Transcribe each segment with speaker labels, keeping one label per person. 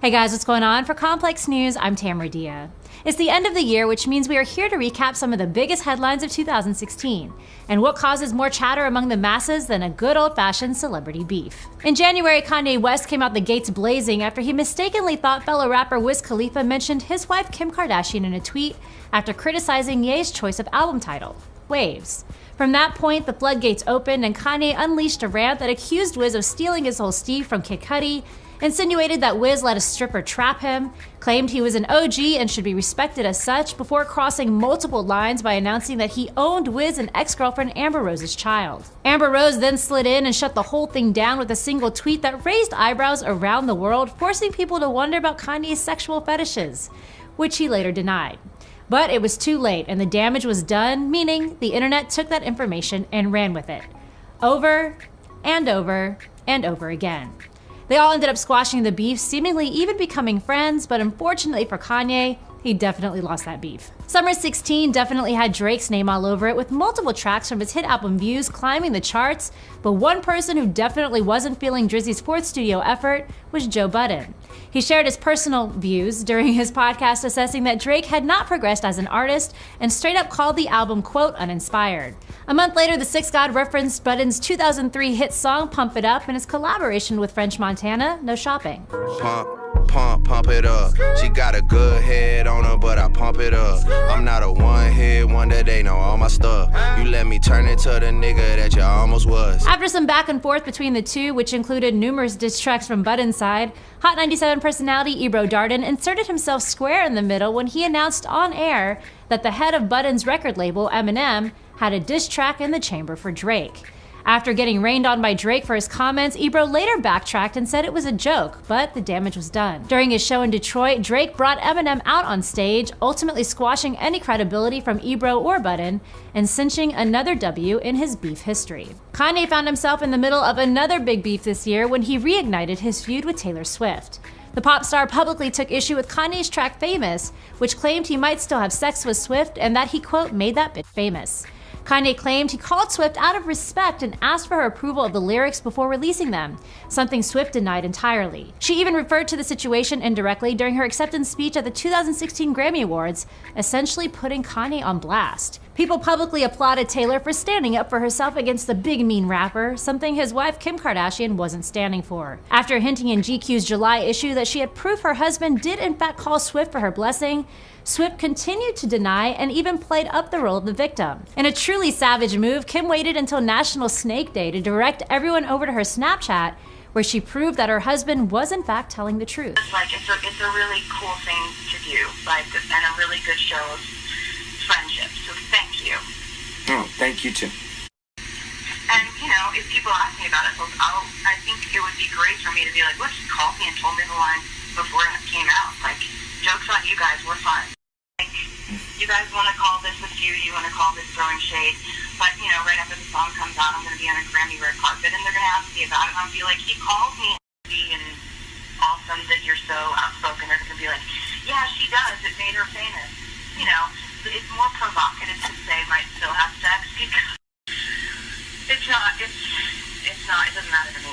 Speaker 1: Hey guys, what's going on? For Complex News, I'm Tamara Dia. It's the end of the year, which means we are here to recap some of the biggest headlines of 2016, and what causes more chatter among the masses than a good old-fashioned celebrity beef. In January, Kanye West came out the gates blazing after he mistakenly thought fellow rapper Wiz Khalifa mentioned his wife Kim Kardashian in a tweet after criticizing Ye's choice of album title, Waves. From that point, the floodgates opened and Kanye unleashed a rant that accused Wiz of stealing his whole Steve from Kid Cudi, insinuated that Wiz let a stripper trap him, claimed he was an OG and should be respected as such, before crossing multiple lines by announcing that he owned Wiz and ex-girlfriend Amber Rose's child. Amber Rose then slid in and shut the whole thing down with a single tweet that raised eyebrows around the world, forcing people to wonder about Kanye's sexual fetishes, which he later denied. But it was too late and the damage was done, meaning the internet took that information and ran with it. Over and over and over again. They all ended up squashing the beef, seemingly even becoming friends, but unfortunately for Kanye, he definitely lost that beef. Summer 16 definitely had Drake's name all over it, with multiple tracks from his hit album Views climbing the charts, but one person who definitely wasn't feeling Drizzy's fourth studio effort was Joe Budden. He shared his personal views during his podcast, assessing that Drake had not progressed as an artist and straight up called the album, quote, uninspired. A month later, the Six God referenced Budden's 2003 hit song Pump It Up and his collaboration with French Montana, No Shopping.
Speaker 2: Pump it up. She got a good head on her, but I pump it up. I'm not a one-hit wonder, they know all my stuff. You let me turn into the nigga that you almost was.
Speaker 1: After some back and forth between the two, which included numerous diss tracks from Budden's side, Hot 97 personality Ebro Darden inserted himself square in the middle when he announced on air that the head of Budden's record label, Eminem, had a diss track in the chamber for Drake. After getting rained on by Drake for his comments, Ebro later backtracked and said it was a joke, but the damage was done. During his show in Detroit, Drake brought Eminem out on stage, ultimately squashing any credibility from Ebro or Budden and cinching another W in his beef history. Kanye found himself in the middle of another big beef this year when he reignited his feud with Taylor Swift. The pop star publicly took issue with Kanye's track Famous, which claimed he might still have sex with Swift and that he, quote, made that bitch famous. Kanye claimed he called Swift out of respect and asked for her approval of the lyrics before releasing them, something Swift denied entirely. She even referred to the situation indirectly during her acceptance speech at the 2016 Grammy Awards, essentially putting Kanye on blast. People publicly applauded Taylor for standing up for herself against the big mean rapper, something his wife Kim Kardashian wasn't standing for. After hinting in GQ's July issue that she had proof her husband did in fact call Swift for her blessing, Swift continued to deny and even played up the role of the victim. In a truly savage move, Kim waited until National Snake Day to direct everyone over to her Snapchat, where she proved that her husband was in fact telling the truth.
Speaker 3: It's a really cool thing to do, and a really good show of friendship, so thank you.
Speaker 4: Oh, thank you too.
Speaker 3: And, if people ask me about it, I think it would be great for me to be like, look, she called me and told me the line before it came out. Joke's on you guys, we're fine. You guys want to call this a feud, you want to call this throwing shade, but, right after the song comes out, I'm going to be on a Grammy red carpet, and they're going to ask me about it, and I'll be like, he called me and awesome that you're so outspoken. They're going to be like, yeah, she does, it made her famous. It's more provocative to say might still have sex, because it doesn't matter to me.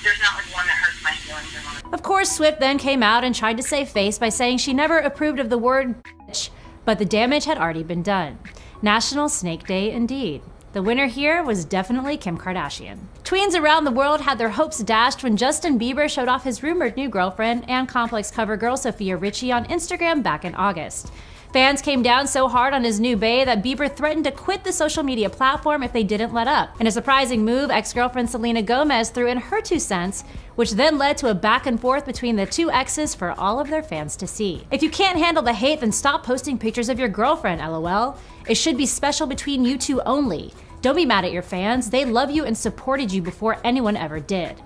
Speaker 3: There's not one that hurts my feelings or one.
Speaker 1: Of course, Swift then came out and tried to save face by saying she never approved of the word bitch, but the damage had already been done. National Snake Day indeed. The winner here was definitely Kim Kardashian. Tweens around the world had their hopes dashed when Justin Bieber showed off his rumored new girlfriend and Complex cover girl Sophia Richie on Instagram back in August. Fans came down so hard on his new bae that Bieber threatened to quit the social media platform if they didn't let up. In a surprising move, ex-girlfriend Selena Gomez threw in her 2 cents, which then led to a back and forth between the two exes for all of their fans to see. If you can't handle the hate, then stop posting pictures of your girlfriend, LOL. It should be special between you two only. Don't be mad at your fans. They love you and supported you before anyone ever did.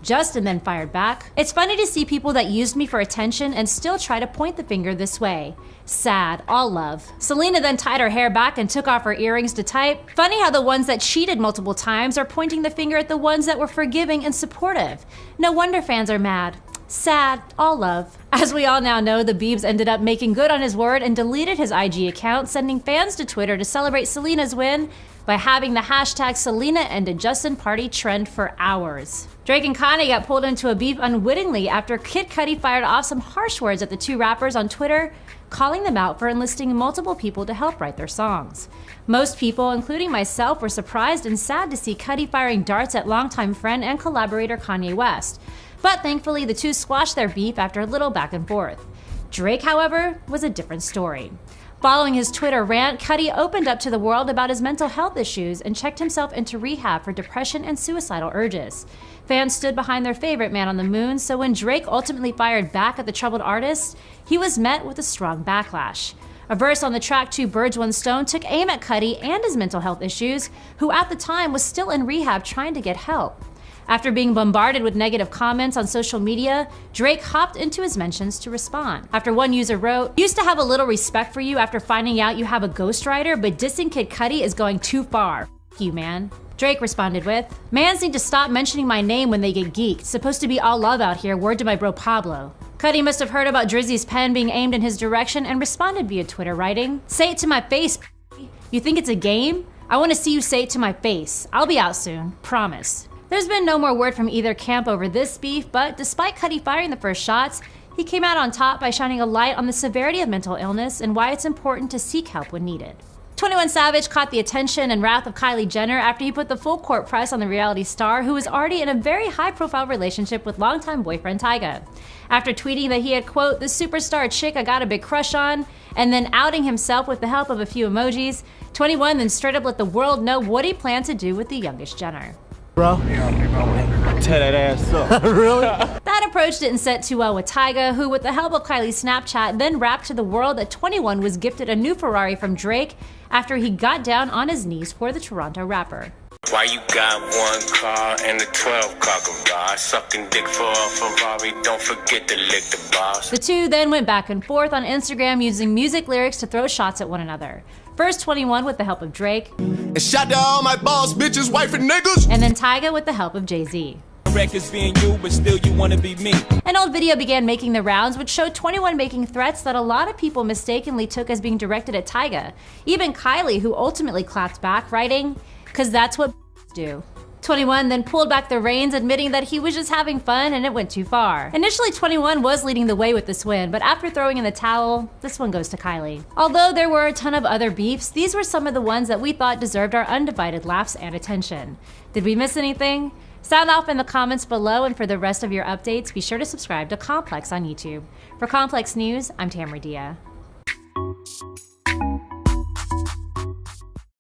Speaker 1: Justin then fired back. It's funny to see people that used me for attention and still try to point the finger this way. Sad, all love. Selena then tied her hair back and took off her earrings to type, funny how the ones that cheated multiple times are pointing the finger at the ones that were forgiving and supportive. No wonder fans are mad. Sad, all love. As we all now know, the Biebs ended up making good on his word and deleted his IG account, sending fans to Twitter to celebrate Selena's win by having the hashtag Selena and Justin party trend for hours. Drake and Kanye got pulled into a beef unwittingly after Kid Cudi fired off some harsh words at the two rappers on Twitter, calling them out for enlisting multiple people to help write their songs. Most people, including myself, were surprised and sad to see Cudi firing darts at longtime friend and collaborator Kanye West. But thankfully, the two squashed their beef after a little back and forth. Drake, however, was a different story. Following his Twitter rant, Cudi opened up to the world about his mental health issues and checked himself into rehab for depression and suicidal urges. Fans stood behind their favorite man on the moon, so when Drake ultimately fired back at the troubled artist, he was met with a strong backlash. A verse on the track Two Birds, One Stone took aim at Cudi and his mental health issues, who at the time was still in rehab trying to get help. After being bombarded with negative comments on social media, Drake hopped into his mentions to respond. After one user wrote, "Used to have a little respect for you after finding out you have a ghostwriter, but dissing Kid Cudi is going too far. F you, man." Drake responded with, "Mans need to stop mentioning my name when they get geeked. Supposed to be all love out here, word to my bro Pablo." Cudi must have heard about Drizzy's pen being aimed in his direction and responded via Twitter writing, "Say it to my face, p***. You think it's a game? I want to see you say it to my face. I'll be out soon, promise." There's been no more word from either camp over this beef, but despite Cudi firing the first shots, he came out on top by shining a light on the severity of mental illness and why it's important to seek help when needed. 21 Savage caught the attention and wrath of Kylie Jenner after he put the full court press on the reality star, who was already in a very high-profile relationship with longtime boyfriend Tyga. After tweeting that he had, quote, "the superstar chick I got a big crush on," and then outing himself with the help of a few emojis, 21 then straight up let the world know what he planned to do with the youngest Jenner.
Speaker 4: Bro, tear that ass up. Really?
Speaker 1: That approach didn't set too well with Tyga, who with the help of Kylie's Snapchat then rapped to the world that 21 was gifted a new Ferrari from Drake after he got down on his knees for the Toronto rapper.
Speaker 5: Why you got one car and a 12 car garage? Sucking dick for a Ferrari, don't forget to lick the boss.
Speaker 1: The two then went back and forth on Instagram using music lyrics to throw shots at one another. First 21 with the help of Drake,
Speaker 6: and shout to all my boss bitches, wife and niggas,
Speaker 1: and then Tyga with the help of Jay-Z.
Speaker 4: Records being you, but still you wanna be me.
Speaker 1: An old video began making the rounds, which showed 21 making threats that a lot of people mistakenly took as being directed at Tyga. Even Kylie, who ultimately clapped back, writing, "'Cause that's what do." 21 then pulled back the reins, admitting that he was just having fun and it went too far. Initially, 21 was leading the way with this win, but after throwing in the towel, this one goes to Kylie. Although there were a ton of other beefs, these were some of the ones that we thought deserved our undivided laughs and attention. Did we miss anything? Sound off in the comments below, and for the rest of your updates, be sure to subscribe to Complex on YouTube. For Complex News, I'm Tamara Dia.